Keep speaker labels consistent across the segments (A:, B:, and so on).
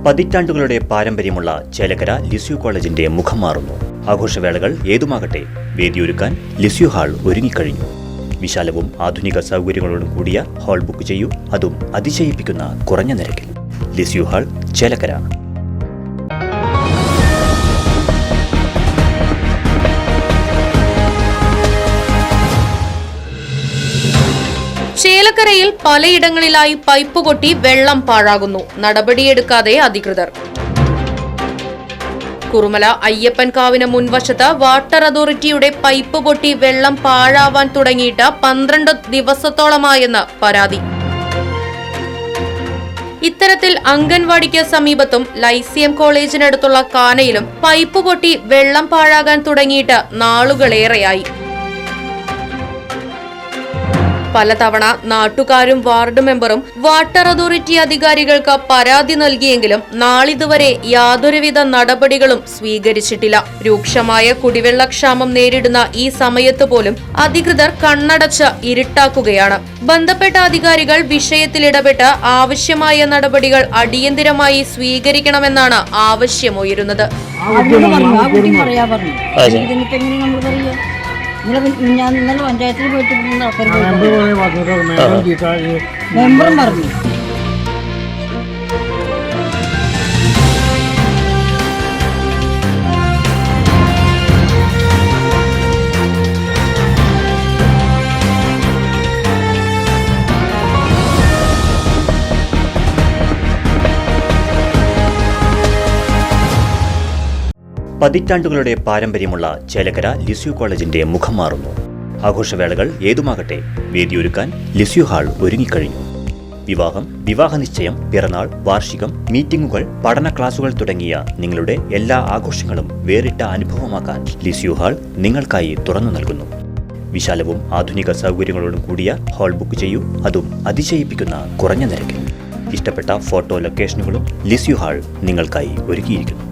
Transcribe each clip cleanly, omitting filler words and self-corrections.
A: പതിറ്റാണ്ടുകളുടെ പാരമ്പര്യമുള്ള ചേലക്കര ലിസ്യു കോളേജിന്റെ മുഖം മാറുന്നു. ആഘോഷവേളകൾ ഏതുമാകട്ടെ, വേദിയൊരുക്കാൻ ലിസ്യു ഹാൾ ഒരുങ്ങിക്കഴിഞ്ഞു. വിശാലവും ആധുനിക സൗകര്യങ്ങളോടും കൂടിയ ഹാൾ ബുക്ക് ചെയ്യൂ, അതും അതിശയിപ്പിക്കുന്ന കുറഞ്ഞ നിരക്കിൽ. Lisieux hall, Chelakkara.
B: ചേലക്കരയിൽ പലയിടങ്ങളിലായി പൈപ്പ് പൊട്ടി വെള്ളം പാഴാകുന്നു. നടപടിയെടുക്കാതെ അധികൃതർ. കുറുമല അയ്യപ്പൻകാവിന് മുൻവശത്ത് വാട്ടർ അതോറിറ്റിയുടെ പൈപ്പ് പൊട്ടി വെള്ളം പാഴാവാൻ തുടങ്ങിയിട്ട് 12 ദിവസത്തോളമായെന്ന് പരാതി. ഇത്തരത്തിൽ അംഗൻവാടിക്ക് സമീപത്തും ലൈസിയം കോളേജിനടുത്തുള്ള കാനയിലും പൈപ്പ് പൊട്ടി വെള്ളം പാഴാകാൻ തുടങ്ങിയിട്ട് നാളുകളേറെയായി. പലതവണ നാട്ടുകാരും വാർഡ് മെമ്പറും വാട്ടർ അതോറിറ്റി അധികാരികൾക്ക് പരാതി നൽകിയെങ്കിലും നാളിതുവരെ യാതൊരുവിധ നടപടികളും സ്വീകരിച്ചിട്ടില്ല. രൂക്ഷമായ കുടിവെള്ളക്ഷാമം നേരിടുന്ന ഈ സമയത്ത് പോലും അധികൃതർ കണ്ണടച്ച് ഇരുട്ടാക്കുകയാണ്. ബന്ധപ്പെട്ട അധികാരികൾ വിഷയത്തിലിടപെട്ട് ആവശ്യമായ നടപടികൾ അടിയന്തിരമായി സ്വീകരിക്കണമെന്നാണ് ആവശ്യമുയരുന്നത്.
C: ഞാൻ ഇന്നലെ പഞ്ചായത്തിൽ പോയിട്ട് മെമ്പറും പറഞ്ഞു.
A: പതിറ്റാണ്ടുകളുടെ പാരമ്പര്യമുള്ള ചേലക്കര ലിസ്യു കോളേജിന്റെ മുഖം മാറുന്നു. ആഘോഷവേളകൾ ഏതുമാകട്ടെ, വേദിയൊരുക്കാൻ ലിസ്യു ഹാൾ ഒരുങ്ങിക്കഴിഞ്ഞു. വിവാഹം, വിവാഹനിശ്ചയം, പിറന്നാൾ, വാർഷികം, മീറ്റിംഗുകൾ, പഠന ക്ലാസുകൾ തുടങ്ങിയ നിങ്ങളുടെ എല്ലാ ആഘോഷങ്ങളും വേറിട്ട അനുഭവമാക്കാൻ ലിസ്യു ഹാൾ നിങ്ങൾക്കായി തുറന്നു നൽകുന്നു. വിശാലവും ആധുനിക സൗകര്യങ്ങളോടും കൂടിയ ഹാൾ ബുക്ക് ചെയ്യൂ, അതും അതിശയിപ്പിക്കുന്ന കുറഞ്ഞ നിരക്കിൽ. ഇഷ്ടപ്പെട്ട ഫോട്ടോ ലൊക്കേഷനുകളും ലിസ്യു ഹാൾ നിങ്ങൾക്കായി ഒരുക്കിയിരിക്കുന്നു.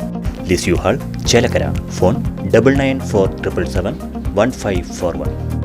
A: Lisieux hall, Chelakkara. ഫോൺ 9947771541.